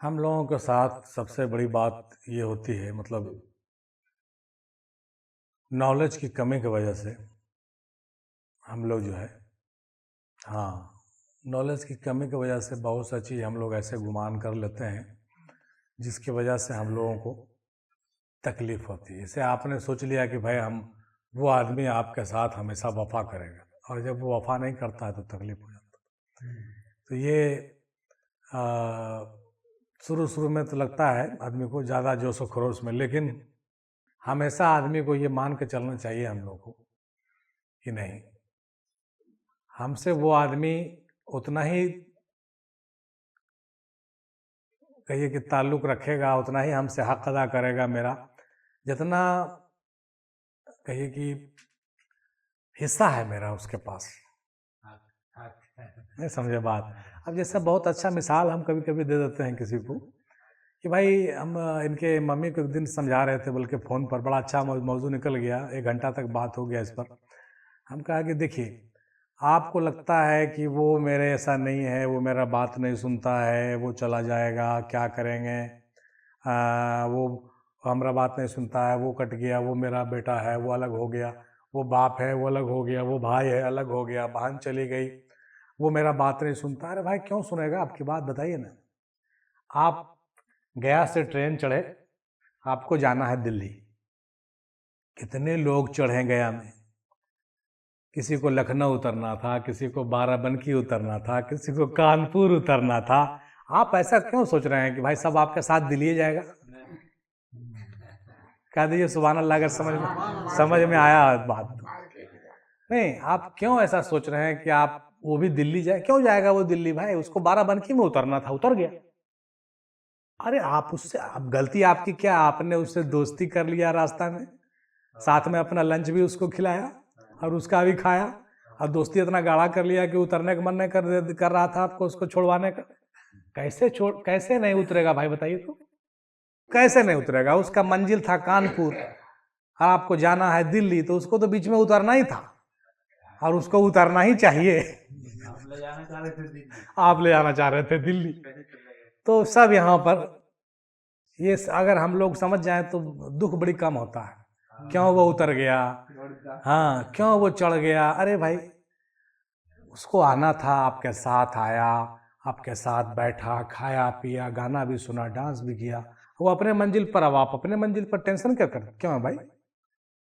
हम लोगों के साथ सबसे बड़ी बात ये होती है, मतलब नॉलेज की कमी की वजह से हम लोग जो है, हाँ, नॉलेज की कमी की वजह से बहुत सा चीज़ हम लोग ऐसे गुमान कर लेते हैं जिसकी वजह से हम लोगों को तकलीफ होती है। जैसे आपने सोच लिया कि भाई हम वो आदमी आपके साथ हमेशा वफा करेगा, और जब वो वफा नहीं करता है तो तकलीफ हो जाता है। तो ये शुरू शुरू में तो लगता है आदमी को ज़्यादा जोश व खरोश में, लेकिन हमेशा आदमी को ये मान के चलना चाहिए हम लोग को कि नहीं, हमसे वो आदमी उतना ही कहिए कि ताल्लुक़ रखेगा, उतना ही हमसे हक अदा करेगा मेरा, जितना कहिए कि हिस्सा है मेरा उसके पास। नहीं समझे बात? अब जैसे बहुत अच्छा मिसाल हम कभी कभी दे देते हैं किसी को कि भाई हम इनके मम्मी को एक दिन समझा रहे थे, बल्कि फ़ोन पर बड़ा अच्छा मौजू निकल गया, 1 घंटा तक बात हो गया इस पर। हम कहा कि देखिए, आपको लगता है कि वो मेरे ऐसा नहीं है, वो मेरा बात नहीं सुनता है, वो चला जाएगा, क्या करेंगे, वो हमारा बात नहीं सुनता है, वो कट गया, वो मेरा बेटा है, वो अलग हो गया, वो बाप है, वो अलग हो गया, वो भाई है, अलग हो गया, बहन चली गई, वो मेरा बात नहीं सुनता। अरे भाई क्यों सुनेगा आपकी बात, बताइए ना। आप गया से ट्रेन चढ़े, आपको जाना है दिल्ली, कितने लोग चढ़े गया में, किसी को लखनऊ उतरना था, किसी को बाराबंकी उतरना था, किसी को कानपुर उतरना था। आप ऐसा क्यों सोच रहे हैं कि भाई सब आपके साथ दिल्ली जाएगा? कह दीजिए सुभान अल्लाह, अगर समझ में आया बात तो। नहीं, आप क्यों ऐसा सोच रहे हैं कि आप वो भी दिल्ली जाए? क्यों जाएगा वो दिल्ली? भाई उसको बाराबंकी में उतरना था, उतर गया। अरे आप उससे, अब गलती आपकी क्या, आपने उससे दोस्ती कर लिया रास्ता में, साथ में अपना लंच भी उसको खिलाया और उसका भी खाया, और दोस्ती इतना गाढ़ा कर लिया कि उतरने का मन नहीं कर रहा था आपको उसको छोड़वाने का। कैसे नहीं उतरेगा भाई, बताइए तो, कैसे नहीं उतरेगा? उसका मंजिल था कानपुर और आपको जाना है दिल्ली, तो उसको तो बीच में उतरना ही था, और उसको उतरना ही चाहिए। आप ले जाना चाह रहे थे दिल्ली। तो सब यहाँ पर ये अगर हम लोग समझ जाएं तो दुख बड़ी कम होता है। क्यों वो उतर गया, हाँ, क्यों वो चढ़ गया? अरे भाई उसको आना था, आपके साथ आया, आपके साथ बैठा, खाया पिया, गाना भी सुना, डांस भी किया, वो अपने मंजिल पर। अब आप अपने मंजिल पर टेंशन क्या करते? क्यों है भाई?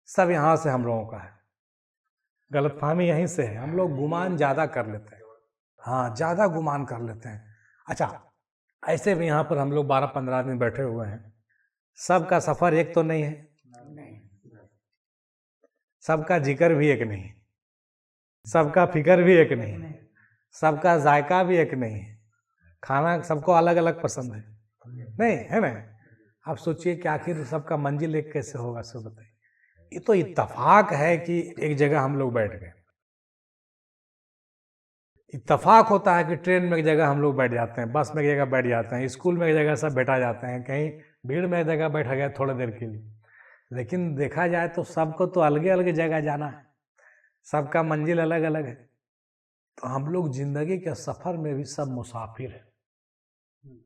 सब यहाँ से हम लोगों का है, गलतफहमी यहीं से है। हम लोग गुमान ज्यादा कर लेते हैं, हाँ ज्यादा गुमान कर लेते हैं। अच्छा, ऐसे भी यहाँ पर हम लोग 12-15 आदमी बैठे हुए हैं, सबका सफर एक तो नहीं है, सबका जिक्र भी एक नहीं, सबका फिक्र भी एक नहीं, सबका जायका भी एक नहीं है, खाना सबको अलग अलग पसंद है, नहीं है ना? आप सोचिए कि आखिर सबका मंजिल एक कैसे होगा, सब बताइए। ये तो इत्तेफाक है कि एक जगह हम लोग बैठ गए, इत्तेफाक होता है कि ट्रेन में एक जगह हम लोग बैठ जाते हैं, बस में एक जगह बैठ जाते हैं, स्कूल में एक जगह सब बैठा जाते हैं, कहीं भीड़ में एक जगह बैठा गया थोड़ी देर के लिए। लेकिन देखा जाए तो सबको तो अलग अलग जगह जाना है, सबका मंजिल अलग अलग है। तो हम लोग जिंदगी के सफर में भी सब मुसाफिर हैं,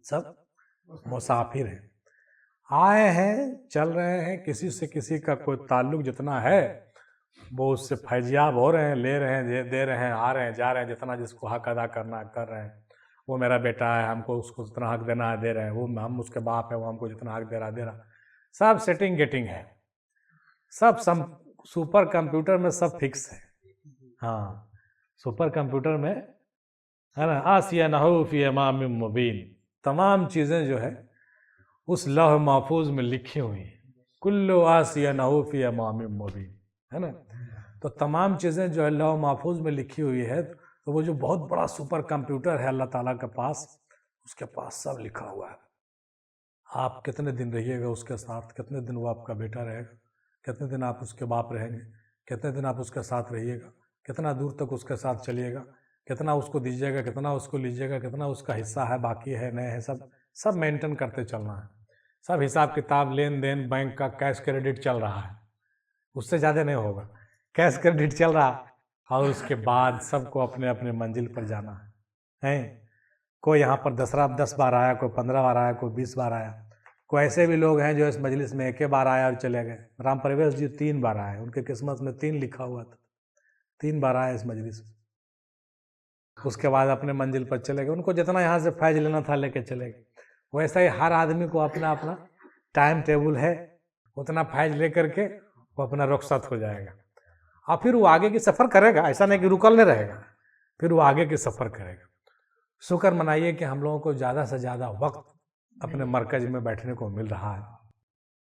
सब मुसाफिर हैं, आए हैं चल रहे हैं, किसी से किसी का कोई ताल्लुक जितना है वो उससे फैजियाब हो रहे हैं, ले रहे हैं, दे रहे हैं, आ रहे हैं, जा रहे हैं, जितना जिसको हक अदा करना है कर रहे हैं। वो मेरा बेटा है, हमको उसको जितना हक देना है दे रहे हैं, वो हम उसके बाप है, वो हमको जितना हक दे रहा दे रहा। सब सेटिंग गेटिंग है, सब सुपर कंप्यूटर में सब फिक्स है। हाँ, सुपर कंप्यूटर में है ना, आसिया नहू फी इमाम मुबीन, तमाम चीज़ें जो है उस लौह महफूज में लिखी हुई है, कुल्लु आसिया नहू फी इमाम मुबीन, है ना? तो तमाम चीज़ें जो है लौह महफूज में लिखी हुई है। तो वो जो बहुत बड़ा सुपर कंप्यूटर है अल्लाह ताला के पास, उसके पास सब लिखा हुआ है। आप कितने दिन रहिएगा उसके साथ, कितने दिन वो आपका बेटा रहेगा, कितने दिन आप उसके बाप रहेंगे, कितने दिन आप उसके साथ रहिएगा, कितना दूर तक उसके साथ चलिएगा, कितना उसको दीजिएगा, कितना उसको लीजिएगा, कितना उसका हिस्सा है, बाकी है, नहीं है, सब मेंटेन करते चलना है। सब हिसाब किताब, लेन देन, बैंक का कैश क्रेडिट चल रहा है, उससे ज़्यादा नहीं होगा, कैश क्रेडिट चल रहा। और उसके बाद सबको अपने अपने मंजिल पर जाना है। कोई यहाँ पर 10 बार आया, कोई 15 बार आया, कोई 20 बार आया। कोई ऐसे भी लोग हैं जो इस मजलिस में एक बार आया और चले गए। राम प्रवेश जी 3 बार आए, उनके किस्मत में 3 लिखा हुआ था, 3 बार आए इस मजलिस में। उसके बाद अपने मंजिल पर चले गए। उनको जितना यहाँ से फैज लेना था लेके चले गए। वैसा ही हर आदमी को अपना अपना टाइम टेबल है, उतना फैज ले करके वो अपना रुखसत हो जाएगा और फिर वो आगे की सफ़र करेगा। ऐसा नहीं कि रुकल नहीं रहेगा, फिर वो आगे की सफ़र करेगा। शुक्र मनाइए कि हम लोगों को ज़्यादा से ज़्यादा वक्त अपने मरकज़ में बैठने को मिल रहा है।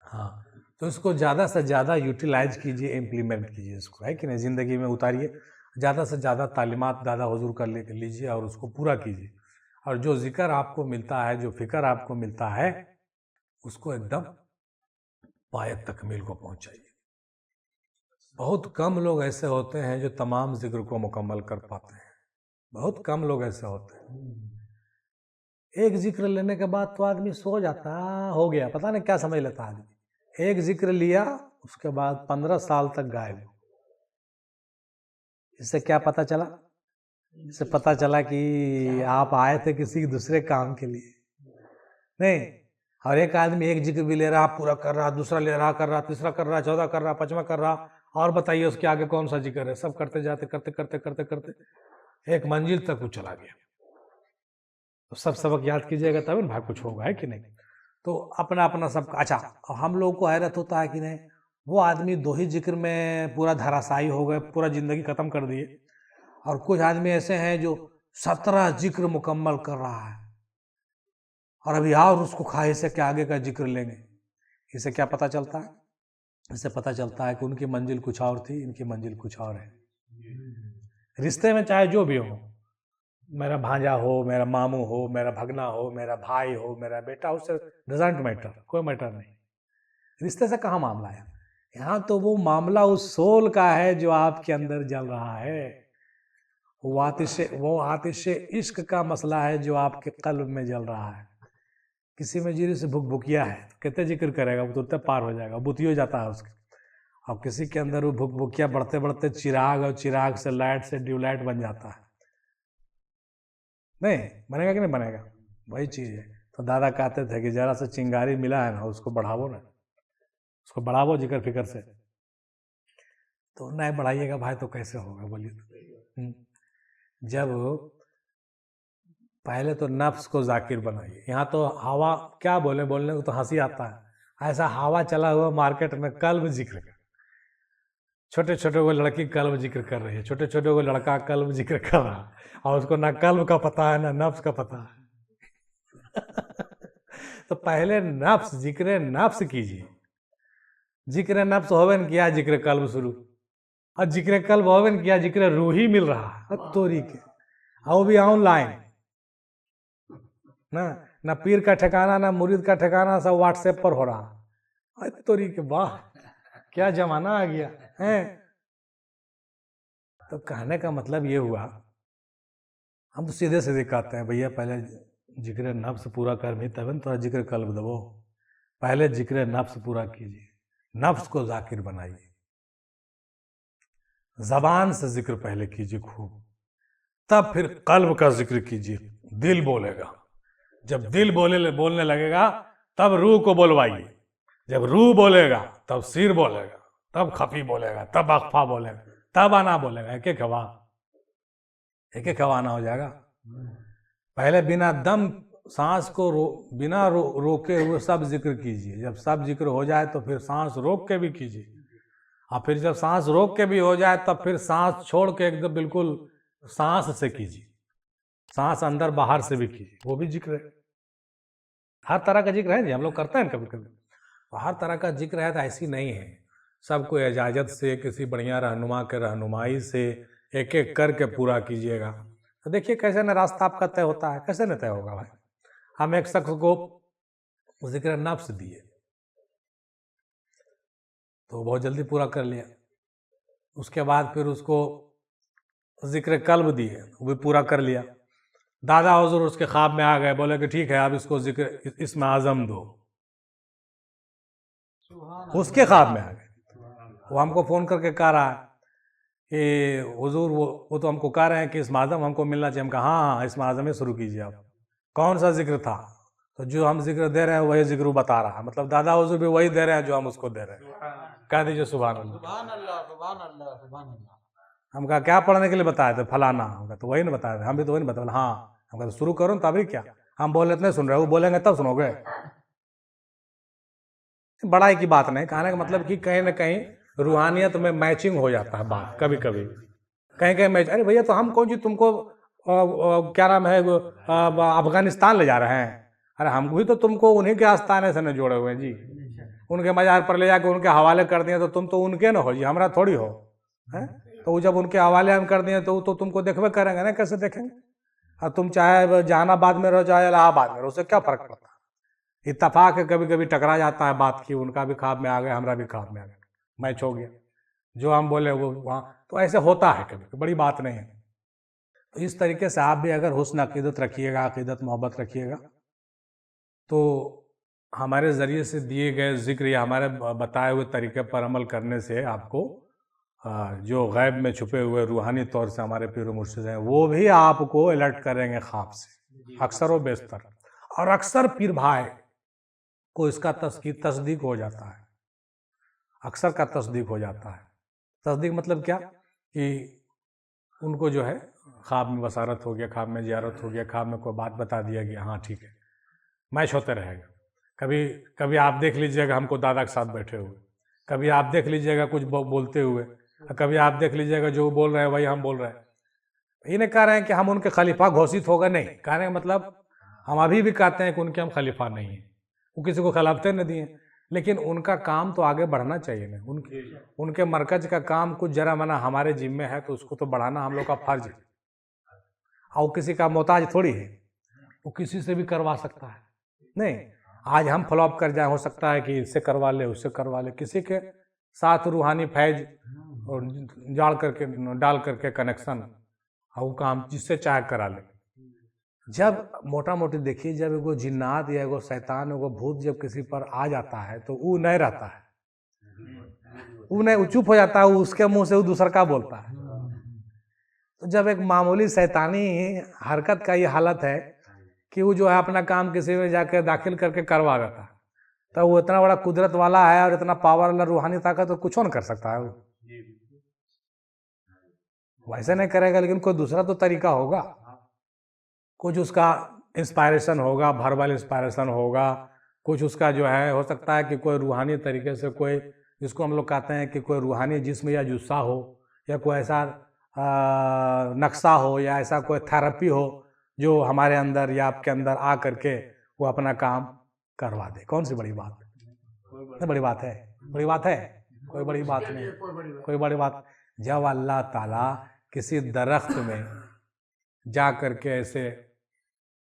हाँ, तो इसको ज़्यादा से ज़्यादा यूटिलाइज कीजिए, इम्प्लीमेंट कीजिए इसको, है कि नहीं, ज़िंदगी में उतारिए। ज़्यादा से ज़्यादा तालीमात दादा हुजूर का लेकर लीजिए और उसको पूरा कीजिए। और जो जिक्र आपको मिलता है, जो फ़िक्र आपको मिलता है, उसको एकदम पाए तकमील को पहुँचाइए। बहुत कम लोग ऐसे होते हैं जो तमाम जिक्र को मुकम्मल कर पाते हैं। बहुत कम लोग ऐसे होते हैं। एक जिक्र लेने के बाद तो आदमी सो जाता, हो गया, पता नहीं क्या समझ लेता आदमी। एक जिक्र लिया, उसके बाद 15 साल तक गायब। इससे क्या पता चला? इससे पता चला कि आप आए थे किसी दूसरे काम के लिए, नहीं। और एक आदमी एक जिक्र भी ले रहा, पूरा कर रहा, दूसरा ले रहा, कर रहा, तीसरा कर रहा, चौथा कर रहा, पांचवा कर रहा, और बताइए उसके आगे कौन सा जिक्र है। सब करते जाते, करते करते करते करते एक मंजिल तक वो चला गया। तो सब सबक याद कीजिएगा तब ना भाई कुछ होगा, है कि नहीं। तो अपना अपना सब। अच्छा, हम लोग को हैरत होता है कि नहीं, वो आदमी 2 ही जिक्र में पूरा धराशायी हो गए, पूरा जिंदगी खत्म कर दिए। और कुछ आदमी ऐसे हैं जो 17 जिक्र मुकम्मल कर रहा है और अभी और उसको ख्वाहिश है कि आगे का जिक्र लेंगे। इससे क्या पता चलता है? इससे पता चलता है कि उनकी मंजिल कुछ और थी, इनकी मंजिल कुछ और है। रिश्ते में चाहे जो भी हो, मेरा भांजा हो, मेरा मामू हो, मेरा भगना हो, मेरा भाई हो, मेरा बेटा हो, उससे डजंट मैटर, कोई मैटर नहीं। रिश्ते से कहाँ मामला है यहाँ? तो वो मामला उस सोल का है जो आपके अंदर जल रहा है। वो आतिश इश्क का मसला है जो आपके कल्ब में जल रहा है। किसी में जीरे से भुक भुकिया है तो कितने जिक्र करेगा, वो तुरंत पार हो जाएगा, बुती हो जाता है उसके। और किसी के अंदर वो भुक भुकिया बढ़ते बढ़ते चिराग, और चिराग से लाइट से ट्यूबलाइट बन जाता है। नहीं बनेगा कि नहीं बनेगा? वही चीज़ है। तो दादा कहते थे कि जरा सा चिंगारी मिला है ना, उसको बढ़ावो ना, उसको बढ़ावो जिक्र फिक्र से। तो नहीं बढ़ाइएगा भाई तो कैसे होगा, बोलिए। जब पहले तो नफ्स को जाकिर बनाइए। यहाँ तो हवा क्या बोलने को तो हंसी आता है। ऐसा हवा चला हुआ मार्केट में कल्ब जिक्र कर, छोटे छोटे वो लड़की कल्ब जिक्र कर रही है, छोटे छोटे वो लड़का कल्ब जिक्र कर रहा है, और उसको ना कल्ब का पता है ना नफ्स का पता है। तो पहले नफ्स, जिक्र नफ्स कीजिए। जिक्र नफ्स होवन किया, जिक्र कल्ब शुरू। और जिक्र कल्ब होवन किया, जिक्र रूह ही मिल रहा है तोरी के, और भी ऑनलाइन ना पीर का ठिकाना ना मुरीद का ठिकाना, सब व्हाट्सएप पर हो रहा। तोरी के वाह क्या जमाना आ गया है। तो कहने का मतलब ये हुआ, हम तो सीधे सीधे कहते हैं भैया पहले जिक्र नफ्स पूरा कर भी तब थोड़ा जिक्र कल्ब दबो। पहले जिक्र नफ्स पूरा कीजिए, नफ्स को जाकिर बनाइए। जबान से जिक्र पहले कीजिए खूब, तब फिर कल्ब का जिक्र कीजिए। दिल बोलेगा, जब दिल बोलने लगेगा तब रूह को बोलवाइए। जब रूह बोलेगा तब सिर बोलेगा, तब खफी बोलेगा, तब अख्फा बोलेगा, तब आना बोलेगा। एक एक आना हो जाएगा। पहले बिना दम सांस को बिना रोके हुए सब जिक्र कीजिए। जब सब जिक्र हो जाए तो फिर सांस रोक के भी कीजिए, और फिर जब सांस रोक के भी हो जाए तब फिर सांस छोड़ के एकदम बिल्कुल सांस से कीजिए। सांस अंदर बाहर से भी कीजिए, वो भी जिक्र है। हर तरह का जिक्र है जी, हम लोग करते हैं कभी कभी। तो हर तरह का जिक्र है तो ऐसी नहीं है। सबको इजाज़त से, किसी बढ़िया रहनुमा के रहनुमाई से एक एक करके पूरा कीजिएगा। तो देखिए कैसे न रास्ता आपका तय होता है, कैसे न तय होगा भाई। हम एक शख्स को जिक्र नफ्स दिए तो बहुत जल्दी पूरा कर लिया। उसके बाद फिर उसको जिक्र कल्ब दिए, वो भी पूरा कर लिया। दादा हुजूर उसके ख्वाब में आ गए, बोले कि ठीक है अब इसको जिक्र इसमें आज़म दो। उसके ख्वाब में आ गए, वो हमको फ़ोन करके कह रहा है कि हुजूर वो तो हमको कह रहे हैं कि इसमें आज़म हमको मिलना चाहिए। हम कहा हाँ इसमें आज़म ही शुरू कीजिए आप। कौन सा जिक्र था? तो जो हम जिक्र दे रहे हैं वही जिक्र बता रहा है, मतलब दादा हुजूर भी वही दे रहे हैं जो हम उसको दे रहे हैं। कह दीजिए सुभान अल्लाह। सुभान अल्लाह, सुभान अल्लाह, सुभान अल्लाह। हम कहा क्या पढ़ने के लिए बताए थे? फलाना। हम कहा तो वही नहीं बताए थे, हम भी तो वही नहीं बताए। हाँ। हम कहा तो शुरू करो ना, तभी क्या हम बोल रहे सुन रहे हो, वो बोलेंगे तब सुनोगे। बड़ाई की बात नहीं, कहने का मतलब कि कहीं ना कहीं रूहानियत में मैचिंग हो जाता है बात, कभी कभी कहीं कहीं मैच। अरे भैया तो हम कौन चीज तुमको क्या नाम है अफगानिस्तान ले जा रहे हैं? अरे हम भी तो तुमको उन्हीं के आस्थाने से न जोड़े हुए हैं जी, उनके मजार पर ले जाके उनके हवाले कर दिए तो तुम तो उनके न हो जी, हमारा थोड़ी हो है। तो जब उनके हवाले हम कर दिए तो तुमको देखबे करेंगे ना, कैसे देखेंगे? और तुम चाहे जहानाबाद में रहो चाहे इलाहाबाद में रहो, उससे क्या फर्क पड़ता है? इत्तफाक है, कभी कभी टकरा जाता है बात की, उनका भी ख्वाब में आ गया, हमारा भी ख्वाब में आ गया, मैच हो गया, जो हम बोले वो वहाँ। तो ऐसे होता है कभी, बड़ी बात नहीं है। तो इस तरीके से आप भी अगर हुस्न अकीदत रखिएगा, अकीदत मोहब्बत रखिएगा, तो हमारे ज़रिए से दिए गए जिक्र या हमारे बताए हुए तरीके पर अमल करने से आपको जो गैब में छुपे हुए रूहानी तौर से हमारे पीर मुर्शिद हैं वो भी आपको अलर्ट करेंगे ख्वाब से, अक्सर व बेशतर। और अक्सर पीर भाई को इसका तस्दीक हो जाता है, अक्सर का तस्दीक हो जाता है। तस्दीक मतलब क्या कि उनको जो है ख्वाब में बसारत हो गया, ख्वाब में ज़ियारत हो गया, ख्वाब में कोई बात बता दिया गया, हाँ ठीक है, मैच होते रहेगा। कभी कभी आप देख लीजिएगा हमको दादा के साथ बैठे हुए, कभी आप देख लीजिएगा कुछ बोलते हुए, कभी आप देख लीजिएगा जो बोल रहे हैं वही हम बोल रहे हैं। ये नहीं कह रहे हैं कि हम उनके खलीफा घोषित होगा, नहीं कहने का मतलब हम अभी भी कहते हैं कि उनके हम खलीफा नहीं हैं, वो किसी को खिलाफते नहीं दिए, लेकिन उनका काम तो आगे बढ़ना चाहिए ना। उनके मरकज का काम कुछ जरा मना हमारे जिम्मे है, तो उसको तो बढ़ाना हम लोग का फर्ज है। और किसी का मोहताज थोड़ी है, वो किसी से भी करवा सकता है। नहीं, आज हम फ्लॉप कर जाए, हो सकता है कि इससे करवा ले उससे करवा ले, किसी के साथ रूहानी फैज और डाल करके कनेक्शन, और वो काम जिससे चाहे करा ले। जब मोटा मोटी देखिए, जब एगो जिन्नात या एगो शैतान एगो भूत जब किसी पर आ जाता है तो वो नहीं रहता है, वो नहीं, वो चुप हो जाता है, उसके मुंह से वो दूसरा का बोलता है। तो जब एक मामूली शैतानी हरकत का ये हालत है कि वो जो है अपना काम किसी में जाकर दाखिल करके करवा देता है, तो वो इतना बड़ा कुदरत वाला है और इतना पावर वाला रूहानी ताकत तो कुछ नहीं कर सकता है। वो वैसे नहीं करेगा, लेकिन कोई दूसरा तो तरीका होगा, कुछ उसका इंस्पायरेशन होगा, वर्बल इंस्पायरेशन होगा, कुछ उसका जो है हो सकता है कि कोई रूहानी तरीके से कोई, जिसको हम लोग कहते हैं कि कोई रूहानी जिस्म या जुस्सा हो, या कोई ऐसा नक्शा हो, या ऐसा कोई थेरेपी हो जो हमारे अंदर या आपके अंदर आ करके वो अपना काम करवा दे। कौन सी बड़ी बात है? बड़ी बात है? बड़ी बात है? कोई बड़ी बात नहीं, कोई बड़ी बात। जब अल्लाह ताला किसी दरख्त में जा करके ऐसे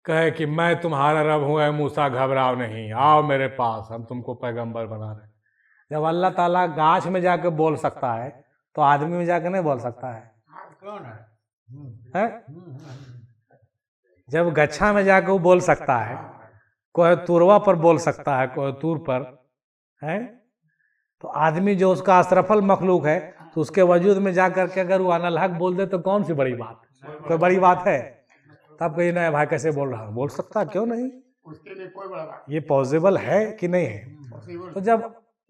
कहे कि मैं तुम्हारा रब हूँ, ऐ मूसा घबराओ नहीं, आओ मेरे पास, हम तुमको पैगंबर बना रहे। जब अल्लाह ताला गाछ में जाके बोल सकता है तो आदमी में जाके नहीं बोल सकता है? जब गच्छा में जाके वो बोल सकता है, कोई तुरवा पर बोल सकता है, कोई तूर पर है, तो आदमी जो उसका असरफल मखलूक है, तो उसके वजूद में जा करके अगर वो अनल हक बोल दे तो कौन सी बड़ी बात? कोई बड़ी बात है? तब कहीं ना भाई कैसे बोल रहा, बोल सकता, क्यों नहीं? उसके लिए कोई बड़ा बात ये पॉसिबल है कि नहीं है? तो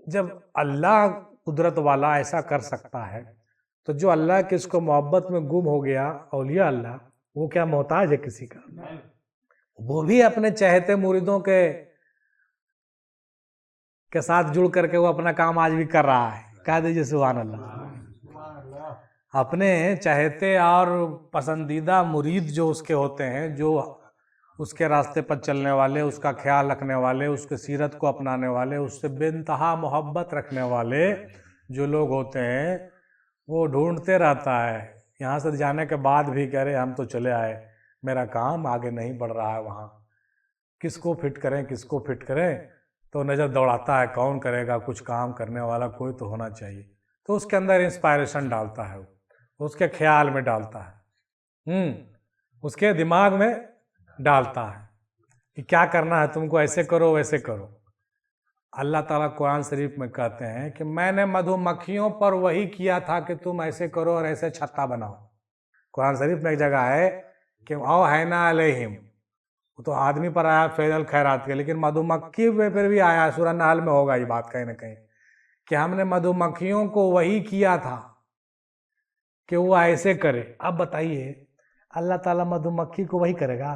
जब अल्लाह कुदरत वाला ऐसा कर सकता है, तो जो अल्लाह के इसको मोहब्बत में गुम हो गया, औलिया अल्लाह, वो क्या मोहताज है किसी का? वो भी अपने चहेते मुरीदों के साथ जुड़ करके वो अपना काम आज भी कर रहा है। कह दीजिए सुभान अल्लाह। अपने चहेते और पसंदीदा मुरीद जो उसके होते हैं, जो उसके रास्ते पर चलने वाले, उसका ख्याल रखने वाले, उसके सीरत को अपनाने वाले, उससे बेइंतहा मोहब्बत रखने वाले जो लोग होते हैं, वो ढूंढते रहता है। यहाँ से जाने के बाद भी कह रहे हम तो चले आए, मेरा काम आगे नहीं बढ़ रहा है, वहाँ किसको फिट करें किसको फिट करें, तो नज़र दौड़ाता है कौन करेगा, कुछ काम करने वाला कोई तो होना चाहिए। तो उसके अंदर इंस्पायरेशन डालता है, उसके ख्याल में डालता है, उसके दिमाग में डालता है कि क्या करना है तुमको, ऐसे करो वैसे करो। अल्लाह ताला कुरान शरीफ में कहते हैं कि मैंने मधुमक्खियों पर वही किया था कि तुम ऐसे करो और ऐसे छत्ता बनाओ। कुरान शरीफ में एक जगह है कि आओ हैना अलैहिम, वो तो आदमी पर आया फैजल खैरात के, लेकिन मधुमक्खी पे फिर भी आया। सूरह नाल में होगा ये बात कहीं ना कहीं कि हमने मधुमक्खियों को वही किया था कि वो ऐसे करे। अब बताइए अल्लाह ताला मधुमक्खी को वही करेगा?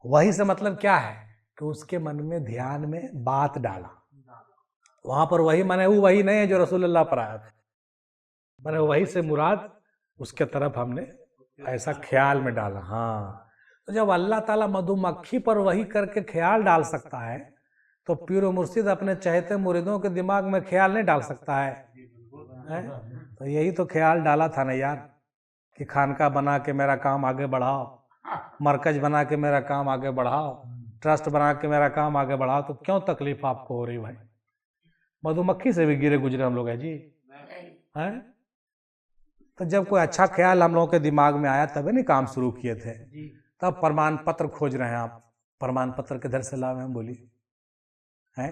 वही से मतलब क्या है कि उसके मन में ध्यान में बात डाला। वहां पर वही माने वो वही नहीं है जो रसूलुल्लाह पर आया था, माने वही से मुराद उसके तरफ हमने ऐसा ख्याल में डाला। हाँ, तो जब अल्लाह ताला मधुमक्खी पर वही करके ख्याल डाल सकता है तो पीर व मुर्शिद अपने चहेते मुरीदों के दिमाग में ख्याल नहीं डाल सकता है? तो यही तो ख्याल डाला था ना यार कि खानका बना के मेरा काम आगे बढ़ाओ, मरकज बना के मेरा काम आगे बढ़ाओ, ट्रस्ट बना के मेरा काम आगे बढ़ाओ। तो क्यों तकलीफ आपको हो रही भाई? मधुमक्खी से भी गिरे गुजरे हम लोग हैं जी, हैं? तो जब कोई अच्छा ख्याल हम लोगों के दिमाग में आया तभी नहीं काम शुरू किए थे। तब प्रमाण पत्र खोज रहे हैं आप, प्रमाण पत्र किधर से लावे हम बोलिए? हैं?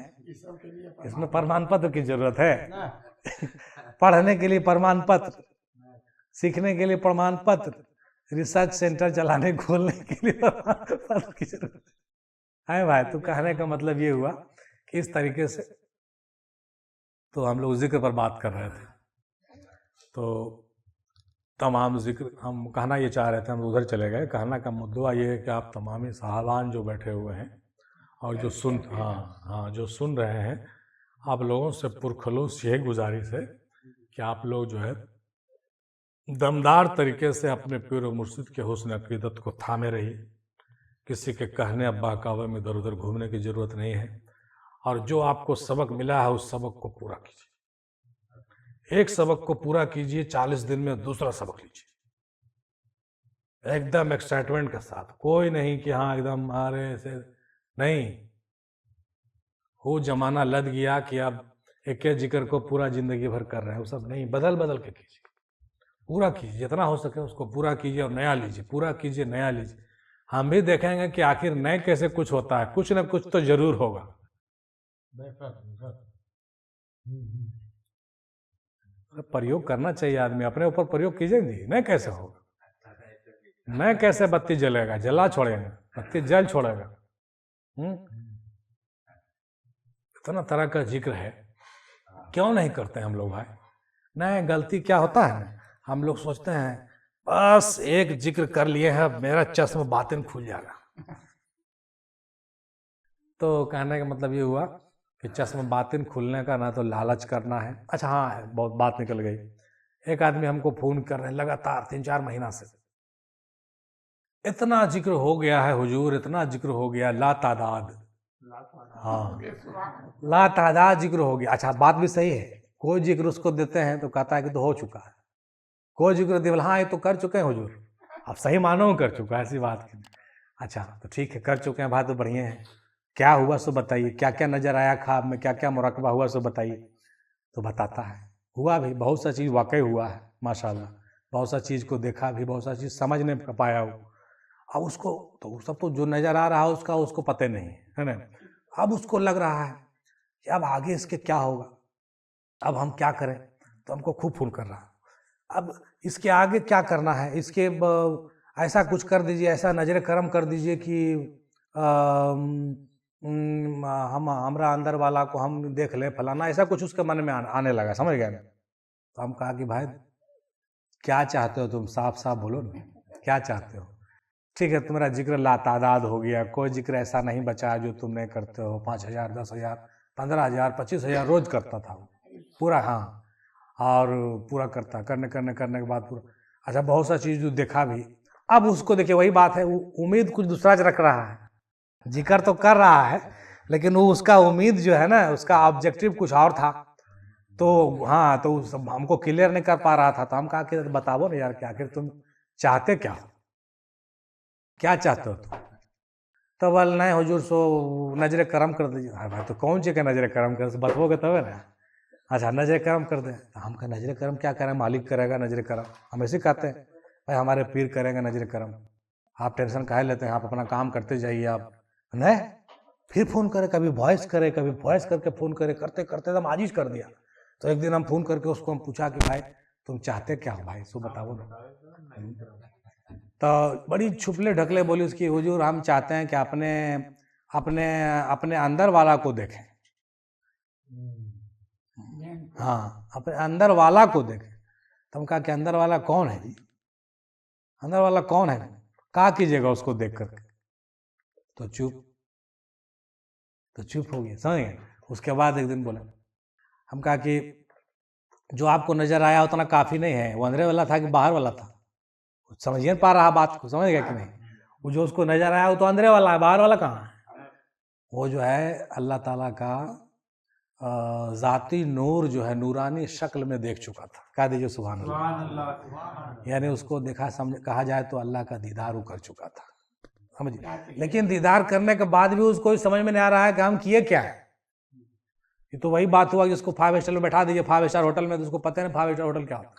इसमें प्रमाण पत्र की जरूरत है? पढ़ने के लिए प्रमाण पत्र, सीखने के लिए प्रमाण पत्र, रिसर्च सेंटर चलाने खोलने के लिए प्रमाण पत्र की जरूरत है भाई। तो कहने का मतलब ये हुआ कि इस तरीके से तो हम लोग जिक्र पर बात कर रहे थे, तो तमाम जिक्र हम कहना ये चाह रहे थे, हम उधर चले गए। कहना का मुद्दा ये है कि आप तमामी साहबान जो बैठे हुए हैं और जो जो सुन रहे हैं, आप लोगों से पुरखलूस यही गुजारिश है कि आप लोग जो है दमदार तरीके से अपने पीर व मुर्शिद के हुस्न अक़ीदत को थामे रहिए। किसी के कहने अब बहकावे में इधर उधर घूमने की ज़रूरत नहीं है, और जो आपको सबक मिला है उस सबक को पूरा कीजिए। एक सबक को पूरा कीजिए, 40 दिन में दूसरा सबक लीजिए एकदम एक्साइटमेंट के साथ। कोई नहीं कि हाँ एकदम अरे ऐसे नहीं, वो जमाना लद गया कि अब एक ही जिक्र को पूरा जिंदगी भर कर रहे हैं, वो सब नहीं, बदल बदल के कीजिए, पूरा कीजिए, जितना हो सके उसको पूरा कीजिए और नया लीजिए, पूरा कीजिए नया लीजिए। हम भी देखेंगे कि आखिर नए कैसे कुछ होता है, कुछ ना कुछ तो जरूर होगा। प्रयोग करना चाहिए आदमी, अपने ऊपर प्रयोग कीजिए जी। नए कैसे होगा? नए कैसे बत्ती जलेगा? जला छोड़ेगा, बत्ती जल छोड़ेगा। इतना तरह का जिक्र है, क्यों नहीं करते हम लोग भाई? नए गलती क्या होता है ना, हम लोग सोचते हैं बस एक जिक्र कर लिए हैं मेरा चश्म बातिन खुल जाएगा। तो कहने का मतलब ये हुआ कि चश्म बातिन खुलने का ना तो लालच करना है। अच्छा हाँ, बहुत बात निकल गई। एक आदमी हमको फोन कर रहे हैं लगातार 3-4 महीना से, इतना जिक्र हो गया है हुजूर, इतना जिक्र हो गया लातादाद, हाँ लातादाद जिक्र हो गया। अच्छा बात भी सही है, कोई जिक्र उसको देते हैं तो कहता है कि तो हो चुका है, कोई जिक्र दे हाँ ये तो कर चुके हैं हुजूर, आप सही मानो कर चुका है, ऐसी बात की। अच्छा तो ठीक है, कर चुके हैं बात तो बढ़िया है, क्या हुआ सो बताइए, क्या क्या नजर आया ख्वाब में, क्या क्या मुराकबा हुआ सो बताइए। तो बताता है, हुआ भी बहुत सा चीज़ वाकई हुआ है माशाल्लाह, बहुत सा चीज़ को देखा भी, बहुत सा चीज़ समझ नहीं पाया हो। अब उसको तो सब तो जो नज़र आ रहा है उसको पता नहीं है ना। अब उसको लग रहा है कि अब आगे इसके क्या होगा, अब हम क्या करें। तो हमको खूब फोन कर रहा है, अब इसके आगे क्या करना है, इसके ऐसा कुछ कर दीजिए, ऐसा नजर करम कर दीजिए कि हम हमारा अंदर वाला को हम देख ले फलाना, ऐसा कुछ उसके मन में आने लगा, समझ गए ना। तो हम कहा कि भाई क्या चाहते हो तुम, साफ साफ बोलो ना, क्या चाहते हो। ठीक है तुम्हारा जिक्र लातादाद हो गया, कोई जिक्र ऐसा नहीं बचा जो तुम नहीं करते हो। 5,000 10,000 15,000 25,000 रोज करता था पूरा, हाँ, और पूरा करने के बाद पूरा। अच्छा बहुत सा चीज़ जो देखा भी, अब उसको देखिए वही बात है, उम्मीद कुछ दूसरा रख रहा है, जिक्र तो कर रहा है लेकिन वो उसका उम्मीद जो है ना, उसका ऑब्जेक्टिव कुछ और था। तो हाँ, तो हमको क्लियर नहीं कर पा रहा था। तो हम कहा कि बताओ ना यार, क्या आखिर तुम चाहते क्या हो, क्या चाहते हो तुम। तो बोल नहीं हुजूर सो नजर करम कर दीजिए। हाँ भाई तो कौन चीज़ का नजर करम कर, बताओगे तब ना। अच्छा नजर करम कर दे, हम कहा नजर करम क्या करें, मालिक करेगा नजर करम, हम ऐसे कहते हैं भाई हमारे पीर करेंगे नजर करम, आप टेंशन काहे लेते हैं, आप अपना काम करते जाइए। आप नहीं फिर फोन करे, कभी वॉइस करे, कभी वॉइस करके फोन करे, करते करते हम आजिज कर दिया। तो एक दिन हम फोन करके उसको हम पूछा कि भाई तुम चाहते क्या हो भाई, सो बताओ ना। तो बड़ी छुपले ढकले बोली उसकी, हुजूर हम चाहते हैं कि अपने अपने अपने अंदर वाला को देखें। हाँ, अपने अंदर वाला को देखें। तो हम कहा कि अंदर वाला कौन है जी, अंदर वाला कौन है, कहा कीजिएगा उसको देख करके। तो चुप हो गया, समझ गए। उसके बाद एक दिन बोला, हम कहा कि जो आपको नजर आया उतना काफी नहीं है, वो अंदर वाला था कि बाहर वाला था, समझ नहीं पा रहा बात को, समझ गया कि नहीं। वो जो उसको नजर आया वो तो अंदर वाला है, बाहर वाला कहाँ है। वो जो है अल्लाह ताला का जाती नूर जो है नूरानी शक्ल में देख चुका था। कह दीजिए सुभान अल्लाह। यानी उसको देखा, समझ कहा जाए तो अल्लाह का दीदार वो कर चुका था, समझिए। लेकिन दीदार करने के बाद भी उसको समझ में नहीं आ रहा है कि हम किए क्या है। ये तो वही बात हुआ कि उसको 5 स्टार में बैठा दीजिए, 5 स्टार होटल में, तो उसको पता नहीं 5 स्टार होटल क्या होता है।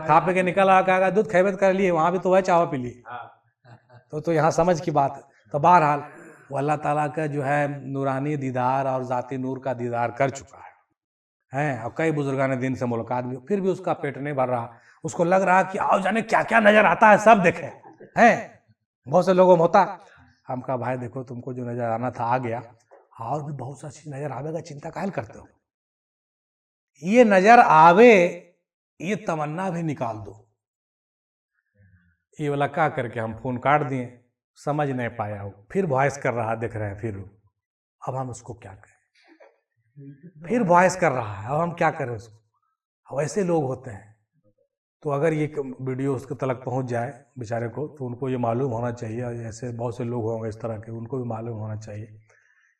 खा पी के निकल आ, कहा दूध खैबत कर लिए, वहां भी तो वह चावा पी लिए। तो यहाँ समझ की बात है। तो बहरहाल वो अल्लाह ताला का जो है नूरानी दीदार और जाती नूर का दीदार कर चुका है। और कई बुजुर्गान दिन से मुलाकात भी, फिर भी उसका पेट नहीं भर रहा। उसको लग रहा कि आओ जाने क्या क्या नजर आता है, सब देखे हैं। बहुत से लोगों में होता। हम कहा भाई देखो, तुमको जो नजर आना था आ गया, और भी बहुत सा चीज नजर आवेगा, चिंता काहे करते हो। ये नजर आवे, ये तमन्ना भी निकाल दो। ये वाला क्या करके हम फोन काट दिए, समझ नहीं पाया वो, फिर वॉइस कर रहा, देख रहे हैं। फिर अब हम उसको क्या करें, फिर वॉइस कर रहा है, अब हम क्या करें उसको। वैसे लोग होते हैं। तो अगर ये वीडियो उसके तलक पहुंच जाए बेचारे को, तो उनको ये मालूम होना चाहिए, ऐसे बहुत से लोग होंगे इस तरह के, उनको भी मालूम होना चाहिए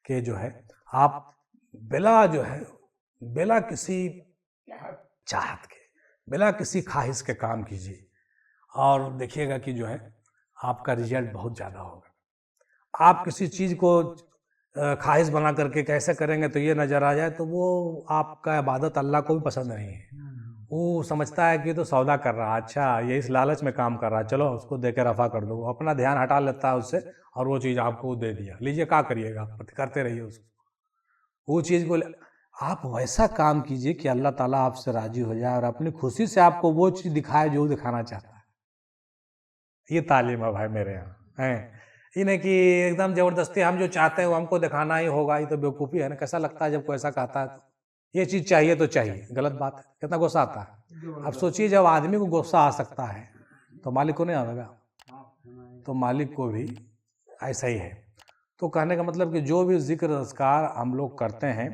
कि जो है आप बिला किसी चाहत के, बिला किसी ख्वाहिश के काम कीजिए, और देखिएगा कि जो है आपका रिजल्ट बहुत ज़्यादा होगा। आप किसी चीज़ को ख्वाहिश बना करके कैसे करेंगे तो ये नज़र आ जाए, तो वो आपका इबादत अल्लाह को भी पसंद नहीं है। वो समझता है कि तो सौदा कर रहा है, अच्छा ये इस लालच में काम कर रहा है, चलो उसको दे के रफा कर दो। वो अपना ध्यान हटा लेता है उससे, और वो चीज़ आपको दे दिया, लीजिए क्या करिएगा, करते रहिए उसको। वो चीज़ को आप वैसा काम कीजिए कि अल्लाह ताला आपसे राजी हो जाए और अपनी खुशी से आपको वो चीज़ दिखाए जो दिखाना चाहता है। ये तालीम है भाई मेरे यहाँ है। ये नहीं कि एकदम जबरदस्ती हम जो चाहते हैं वो हमको दिखाना ही होगा, ये तो बेवकूफ़ी है ना। कैसा लगता है जब कोई ऐसा कहता है, तो ये चीज़ चाहिए तो चाहिए, गलत बात है। कितना गुस्सा आता है। अब सोचिए जब आदमी को गुस्सा आ सकता है तो मालिक को नहीं आएगा, तो मालिक को भी ऐसा ही है। तो कहने का मतलब कि जो भी जिक्र अज़कार हम लोग करते हैं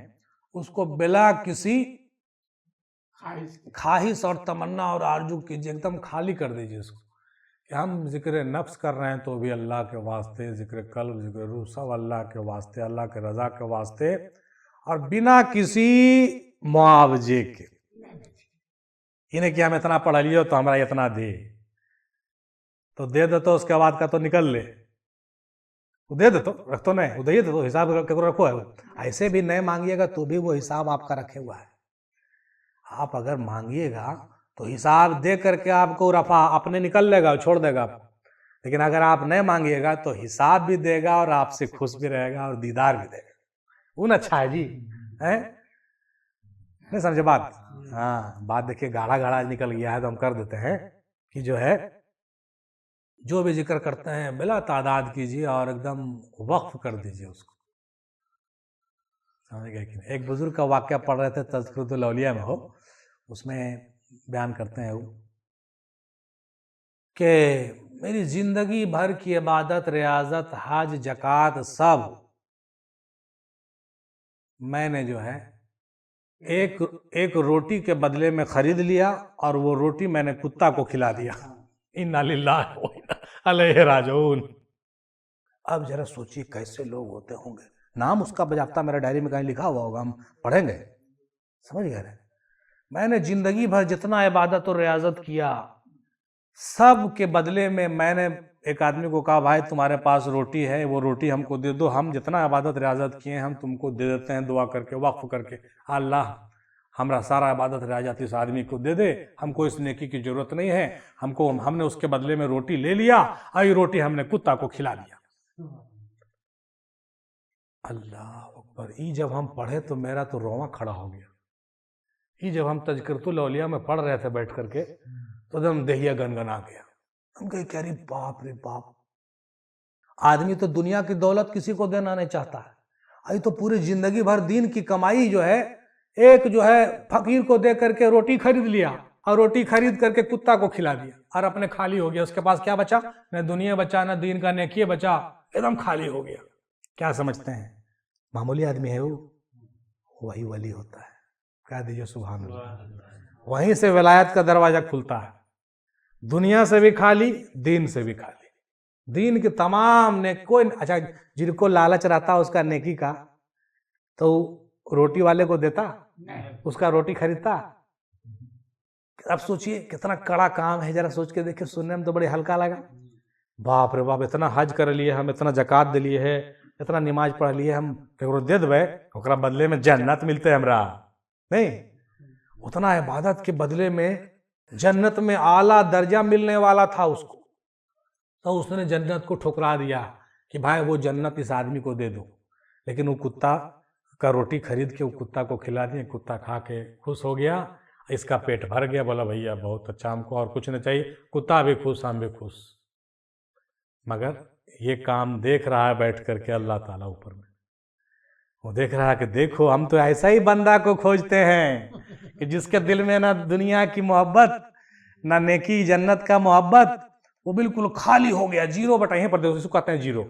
उसको बिला किसी ख्वाहिश और तमन्ना और आरजू कीजिए, एकदम खाली कर दीजिए उसको। कि हम जिक्र नफ्स कर रहे हैं तो भी अल्लाह के वास्ते, जिक्र कल्ब, जिक्र रूह, सब अल्लाह के वास्ते, अल्लाह के रज़ा के वास्ते, और बिना किसी मुआवजे के। इन्हें कि हम इतना पढ़ लियो तो हमारा इतना दे, तो दे दे तो उसके बाद का तो निकल ले, वो दे दे तो रख तो नहीं, वो दे दे तो हिसाब रखो है। ऐसे भी नहीं मांगिएगा तो भी वो हिसाब आपका रखे हुआ है। आप अगर मांगिएगा तो हिसाब दे करके आपको रफा अपने निकल लेगा, छोड़ देगा। लेकिन अगर आप नहीं मांगिएगा तो हिसाब भी देगा और आपसे खुश भी रहेगा और दीदार भी देगा। वो ना अच्छा है जी, है नहीं समझे बात। हाँ, बात देखिए गाढ़ा गाढ़ा निकल गया है, तो हम कर देते हैं कि जो है जो भी जिक्र करते हैं बिला तादाद कीजिए और एकदम वक्फ कर दीजिए उसको, समझ गए कि नहीं। एक बुजुर्ग का वाक्य पढ़ रहे थे तज़किरतुल औलिया में हो, उसमें बयान करते हैं वो कि मेरी जिंदगी भर की इबादत, रियाजत, हज, जक़ात सब मैंने जो है एक रोटी के बदले में खरीद लिया, और वो रोटी मैंने कुत्ता को खिला दिया। इन्ना लिल्लाहि व इन्ना इलैहि राजिऊन। अब जरा सोचिए कैसे लोग होते होंगे। नाम उसका बजाता मेरा डायरी में कहीं लिखा हुआ होगा, हम पढ़ेंगे, समझ गए। मैंने जिंदगी भर जितना इबादत और रियाजत किया, सब के बदले में मैंने एक आदमी को कहा भाई तुम्हारे पास रोटी है, वो रोटी हमको दे दो, हम जितना इबादत रियाजत किए हम तुमको दे देते हैं, दुआ करके वक्फ करके। अल्लाह हमारा सारा इबादत रियाजत इस आदमी को दे दे, हमको इस नेकी की जरूरत नहीं है, हमने उसके बदले में रोटी ले लिया और ये रोटी हमने कुत्ता को खिला दिया। अल्लाह अकबर। ये जब हम पढ़े तो मेरा तो रोवां खड़ा हो गया। ये जब हम तज़किरतुल औलिया में पढ़ रहे थे बैठ करके, तो एकदम देहिया गनगना गया। हम कहे कि अरे बाप रे बाप, आदमी तो दुनिया की दौलत किसी को देना नहीं चाहता है, अभी तो पूरी जिंदगी भर दिन की कमाई जो है एक जो है फकीर को दे करके रोटी खरीद लिया, और रोटी खरीद करके कुत्ता को खिला दिया और अपने खाली हो गया। उसके पास क्या बचा? न दुनिया बचा, न दीन का नेकी बचा, एकदम खाली हो गया। क्या समझते हैं? मामूली आदमी है वो, वही वली होता है। कह दीजिए सुभान अल्लाह। वहीं से विलायत का दरवाजा खुलता है। दुनिया से भी खाली, दीन से भी खाली। दीन के तमाम ने कोई अच्छा, जिनको लालच रहता उसका नेकी का, तो रोटी वाले को देता, उसका रोटी खरीदता? अब सोचिए कितना कड़ा काम है, जरा सोच के देखिए। सुनने में तो बड़े हल्का लगा, बाप रे बाप, इतना हज कर लिए हम, इतना जकात दे लिए है, इतना नमाज पढ़ लिए हम, केकरो दे देवे ओकरा बदले में जन्नत मिलते हमरा नहीं? उतना इबादत के बदले में जन्नत में आला दर्जा मिलने वाला था उसको, तो उसने जन्नत को ठुकरा दिया कि भाई वो जन्नत इस आदमी को दे दो। लेकिन वो कुत्ता का रोटी खरीद के वो कुत्ता को खिला दिया, कुत्ता खा के खुश हो गया, इसका पेट भर गया। बोला भैया बहुत अच्छा, हमको और कुछ नहीं चाहिए। कुत्ता भी खुश, हम भी खुश। मगर ये काम देख रहा है बैठ करके अल्लाह ताला ऊपर में, वो देख रहा है कि देखो हम तो ऐसा ही बंदा को खोजते हैं कि जिसके दिल में ना दुनिया की मोहब्बत, ना नेकी जन्नत का मोहब्बत, वो बिल्कुल खाली हो गया, जीरो बटा। यहीं पर देखो इसको कहते हैं जीरो,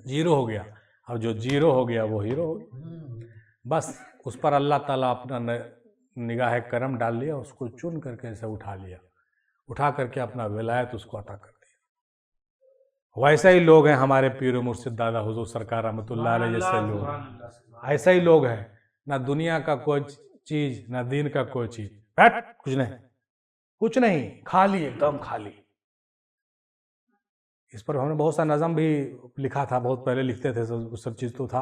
जीरो हो गया। अब जो जीरो हो गया वो हीरो हो गया। बस उस पर अल्लाह ताला अपना निगाह करम डाल लिया, उसको चुन करके ऐसे उठा लिया, उठा करके अपना विलायत उसको अता कर दिया। वैसे ही लोग हैं हमारे पीर मुर्शिद दादा हुजूर सरकार रहमतुल्लाह अलैह जैसे लोग, ऐसे ही लोग हैं। ना दुनिया का कोई चीज, ना दीन का कोई चीज, बैठ कुछ नहीं, कुछ नहीं, खाली, एकदम खाली। इस पर हमने बहुत सा नज़म भी लिखा था, बहुत पहले लिखते थे, सब चीज़ तो था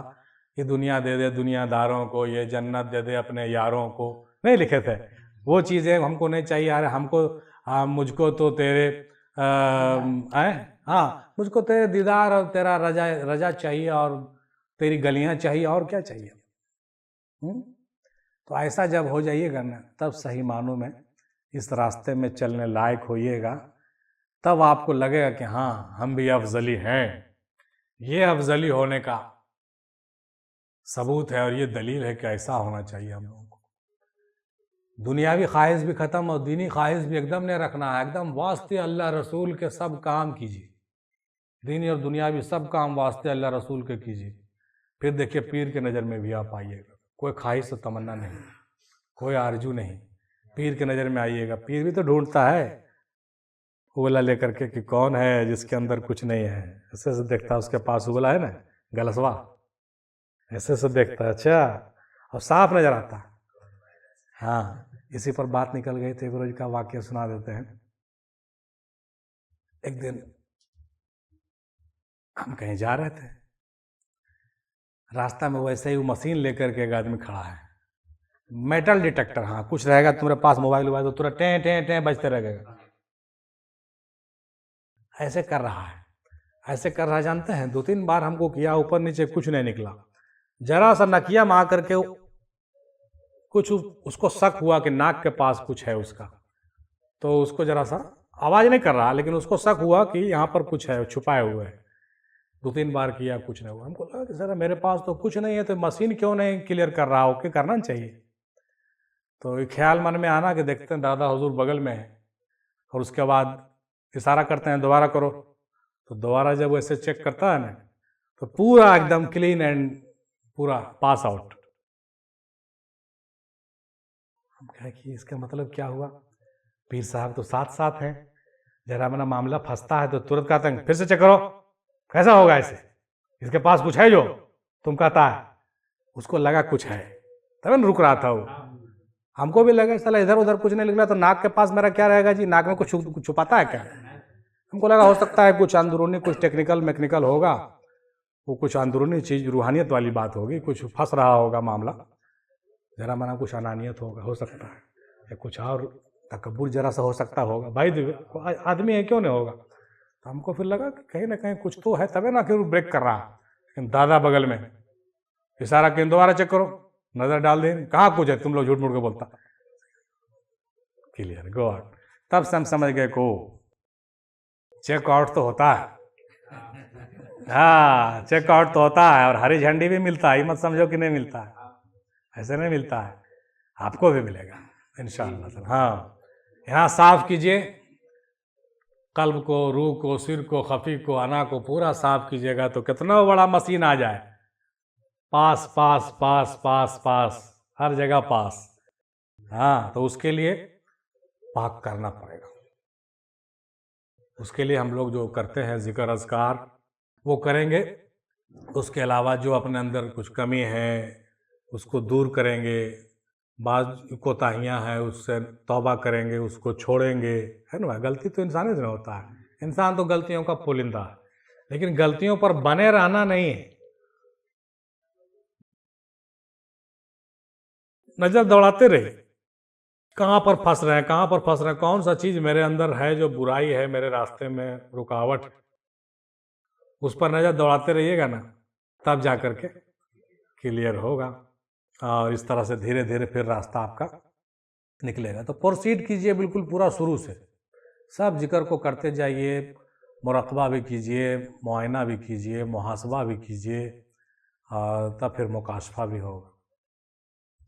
कि दुनिया दे दे दुनियादारों को, ये जन्नत दे दे अपने यारों को, नहीं लिखे थे। वो चीज़ें हमको नहीं चाहिए यार, हमको मुझको तो तेरे हाँ मुझको तेरे दीदार और तेरा रजा रजा चाहिए, और तेरी गलियां चाहिए, और क्या चाहिए? तो ऐसा जब हो जाइएगा ना, तब सही मानों में इस रास्ते में चलने लायक होइएगा, तब आपको लगेगा कि हाँ हम भी अफजली हैं। ये अफजली होने का सबूत है और ये दलील है कि ऐसा होना चाहिए हम लोगों को। दुनियावी ख्वाहिश भी ख़त्म और दीनी ख्वाहिश भी एकदम नहीं रखना है। एकदम वास्ते अल्लाह रसूल के सब काम कीजिए, दीनी और दुनियावी सब काम वास्ते अल्लाह रसूल के कीजिए। फिर देखिए पीर के नज़र में भी आप आइएगा। कोई ख्वाहिश और तमन्ना नहीं, कोई आरजू नहीं, पीर के नज़र में आइएगा। पीर भी तो ढूंढता है उगला लेकर के कि कौन है जिसके अंदर कुछ नहीं है। ऐसे से देखता है, उसके पास उगला है ना गलसवा, ऐसे से देखता है, अच्छा, और साफ नजर आता है। हाँ, इसी पर बात निकल गई थी, एक रोज का वाक्य सुना देते हैं। एक दिन हम कहीं जा रहे थे, रास्ता में वैसे ही वो मशीन लेकर के एक आदमी खड़ा है, मेटल डिटेक्टर। हाँ, कुछ रहेगा तुम्हारे पास मोबाइल वोबाइल तो तुरंत टें टें टें बजते रहेगा। ऐसे कर रहा है, ऐसे कर रहा है, जानते हैं 2-3 बार हमको किया, ऊपर नीचे कुछ नहीं निकला। जरा सा नकिया मार करके कुछ उसको शक हुआ कि नाक के पास कुछ है उसका, तो उसको जरा सा आवाज नहीं कर रहा, लेकिन उसको शक हुआ कि यहाँ पर कुछ है, छुपाए हुए है। 2-3 बार किया, कुछ नहीं हुआ। हमको लगा कि सर मेरे पास तो कुछ नहीं है, तो मशीन क्यों नहीं क्लियर कर रहा हो, कि करना चाहिए। तो ये ख्याल मन में आना कि देखते हैं दादा हुजूर बगल में है, और उसके बाद इशारा करते हैं दोबारा करो। तो दोबारा जब वैसे चेक करता है ना, तो पूरा एकदम क्लीन एंड पूरा पास आउट। हम कहे कि इसका मतलब क्या हुआ? पीर साहब तो साथ साथ हैं, जरा मेरा मामला फंसता है तो तुरंत कहते हैं फिर से चेक करो। कैसा होगा ऐसे? इसके पास कुछ है जो तुम कहता है? उसको लगा कुछ है, तब न रुक रहा था वो। हमको भी लगा साला इधर उधर कुछ नहीं निकला, तो नाक के पास मेरा क्या रहेगा जी? नाक में कुछ छुपाता है क्या? हमको लगा हो सकता है कुछ अंदरूनी, कुछ टेक्निकल मैकेनिकल होगा, वो कुछ अंदरूनी चीज, रूहानियत वाली बात होगी, कुछ फंस रहा होगा मामला। जरा मना कुछ अनानियत होगा, हो सकता है, या कुछ और तकब्बुर जरा सा हो सकता होगा। भाई आदमी है, क्यों नहीं होगा? तो हमको फिर लगा कि कहीं ना कहीं कुछ तो है, तबे ना फिर ब्रेक कर रहा। लेकिन दादा बगल में इशारा कहीं दोबारा चेक करो, नजर डाल दे, कहाँ कुछ है, तुम लोग झूठ मूठ के बोलता। Clear, God. तब से हम समझ गए को चेकआउट तो होता है, हाँ चेकआउट तो होता है, और हरी झंडी भी मिलता है, ये मत समझो कि नहीं मिलता है, ऐसे नहीं मिलता है, आपको भी मिलेगा इंशाअल्लाह। हाँ, यहाँ साफ कीजिए कल्ब को, रूह को, सिर को, खफी को, अना को पूरा साफ कीजिएगा तो कितना बड़ा मशीन आ जाए, पास पास पास पास पास, हर जगह पास। हाँ, तो उसके लिए पाक करना पड़ेगा। उसके लिए हम लोग जो करते हैं जिक्र अज़कार वो करेंगे। उसके अलावा जो अपने अंदर कुछ कमी है उसको दूर करेंगे, बाज़ कोताहियाँ हैं उससे तौबा करेंगे, उसको छोड़ेंगे, है ना। गलती तो इंसान से होता है, इंसान तो गलतियों का पुलिंदा है, लेकिन गलतियों पर बने रहना नहीं है। नजर दौड़ाते रहे कहाँ पर फंस रहे हैं, कहाँ पर फंस रहे हैं, कौन सा चीज़ मेरे अंदर है जो बुराई है, मेरे रास्ते में रुकावट, उस पर नज़र दौड़ाते रहिएगा ना, तब जा कर के क्लियर होगा। और इस तरह से धीरे धीरे फिर रास्ता आपका निकलेगा। तो प्रोसीड कीजिए बिल्कुल पूरा शुरू से, सब जिक्र को करते जाइए, मुराक़बा भी कीजिए, मुआयना भी कीजिए, मुहासबा भी कीजिए, और तब फिर मुकाशफा भी होगा।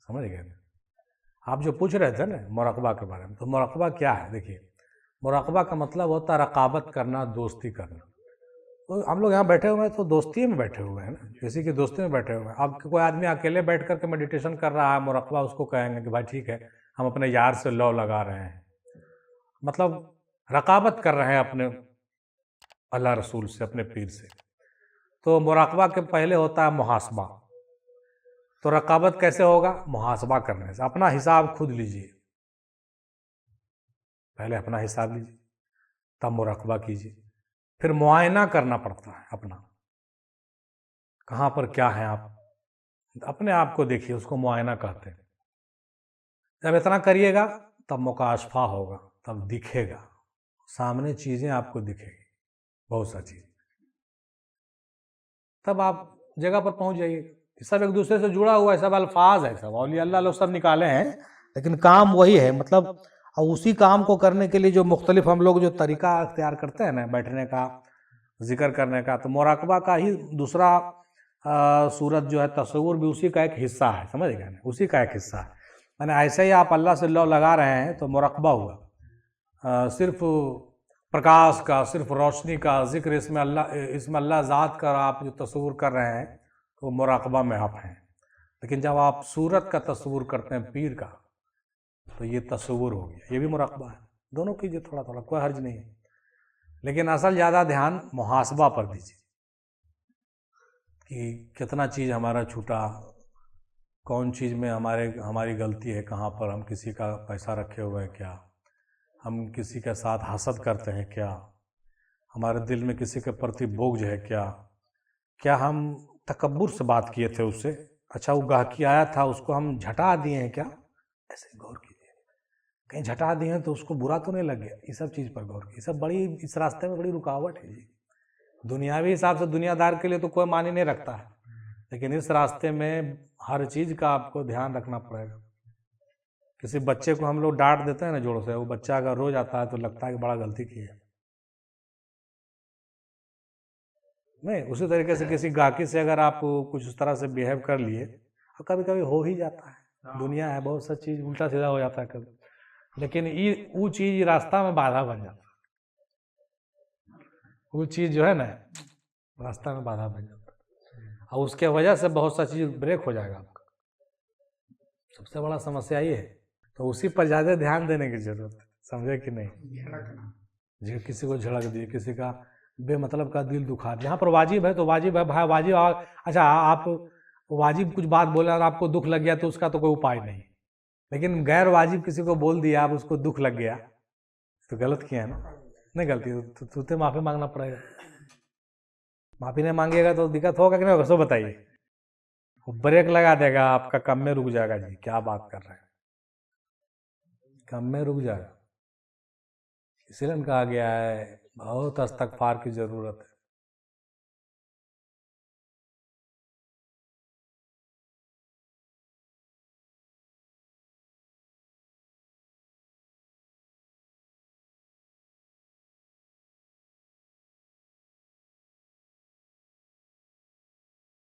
समझ गए ना। आप जो पूछ रहे थे ना मुराक़बा के बारे में, तो मुराक़बा क्या है? देखिए, मुराक़बा का मतलब होता है रक़ाबत करना, दोस्ती करना। तो हम लोग यहाँ बैठे हुए हैं तो दोस्ती में बैठे हुए हैं ना, किसी की दोस्ती में बैठे हुए हैं। अब कोई आदमी अकेले बैठ करके मेडिटेशन कर रहा है, मुराक़बा उसको कहेंगे कि भाई ठीक है, हम अपने यार से लौ लगा रहे हैं, मतलब रक़ाबत कर रहे हैं अपने अल्लाह रसूल से, अपने पीर से। तो मुराक़बा के पहले होता है मुहासबा। तो रक़ाबत कैसे होगा? मुहासबा करने से। अपना हिसाब खुद लीजिए, पहले अपना हिसाब लीजिए, तब मुराक़बा कीजिए। फिर मुआयना करना पड़ता है अपना, कहाँ पर क्या है आप, अपने आप को देखिए, उसको मुआयना कहते हैं। जब इतना करिएगा तब मुकाशफा होगा, तब दिखेगा सामने, चीज़ें आपको दिखेगी, बहुत सा चीज़, तब आप जगह पर पहुंच जाइएगा। सब एक दूसरे से जुड़ा हुआ है, सब अल्फाज है, सब औलिया अल्लाह लोग सब निकाले हैं, लेकिन काम वही है। मतलब और उसी काम को करने के लिए जो मुख्तलिफ हम लोग जो तरीका अख्तियार करते हैं ना, बैठने का, जिक्र करने का, तो मुराक़बा का ही दूसरा सूरत जो है, तसव्वुर भी उसी का एक हिस्सा है, समझ गए ना, उसी का एक हिस्सा है। मैंने ऐसे ही आप अल्लाह से लौ लगा रहे हैं तो मुराक़बा हुआ। सिर्फ प्रकाश का, सिर्फ रोशनी का जिक्र, इसमें अल्लाह ज़ात का आप जो तस्वुर कर रहे हैं तो मुराक़बा में आप हैं। लेकिन जब आप सूरत का तस्वुर करते हैं, पीर का, तो ये तस्वुर हो गया, ये भी मुराक़बा है। दोनों कीजिए थोड़ा थोड़ा, कोई हर्ज नहीं है, लेकिन असल ज़्यादा ध्यान मुहासबा पर दीजिए कि कितना चीज़ हमारा छूटा, कौन चीज़ में हमारी गलती है, कहाँ पर हम किसी का पैसा रखे हुए हैं क्या, हम किसी के साथ हसद करते हैं क्या, हमारे दिल में किसी के प्रति बोझ है क्या, क्या हम तकब्बुर से बात किए थे उससे, अच्छा वो गाहकी आया था उसको हम झटा दिए हैं क्या, ऐसे गौर कीजिए। कहीं झटा दिए हैं तो उसको बुरा तो नहीं लग गया, इस सब चीज़ पर गौर कीजिए। सब बड़ी, इस रास्ते में बड़ी रुकावट है जी। दुनियावी हिसाब से दुनियादार के लिए तो कोई मानी नहीं रखता है, लेकिन इस रास्ते में हर चीज़ का आपको ध्यान रखना पड़ेगा। किसी बच्चे को हम लोग डांट देते हैं ना जोर से, वो बच्चा अगर रो जाता है तो लगता है कि बड़ा गलती की है, नहीं। उसी तरीके से किसी गाहकी से अगर आप कुछ उस तरह से बिहेव कर लिए, और कभी कभी हो ही जाता है, दुनिया है, बहुत सा चीज़ उल्टा सीधा हो जाता है कभी, लेकिन ये वो चीज़ रास्ता में बाधा बन जाता है, वो चीज़ जो है ना रास्ता में बाधा बन जाता है, और उसके वजह से बहुत सा चीज़ ब्रेक हो जाएगा आपका। सबसे बड़ा समस्या ये है, तो उसी पर ज़्यादा ध्यान देने की जरूरत है, समझे कि नहीं। जी, किसी को झड़क दिए, किसी का बेमतलब का दिल दुखा, जहाँ पर वाजिब है तो वाजिब है भाई, वाजिब। अच्छा, आप वाजिब कुछ बात बोले और आपको दुख लग गया तो उसका तो कोई उपाय नहीं, लेकिन गैर वाजिब किसी को बोल दिया, आप उसको दुख लग गया तो गलत किया है ना, नहीं गलती तो तुझे माफ़ी मांगना पड़ेगा। माफ़ी नहीं मांगेगा तो दिक्कत होगा कि नहीं होगा, सो बताइए। वो ब्रेक लगा देगा, आपका काम में रुक जाएगा। जी क्या बात कर रहे हैं, काम में रुक जाएगा। इसलिए कहा गया है बहुत इस्तग़फ़ार की ज़रूरत है।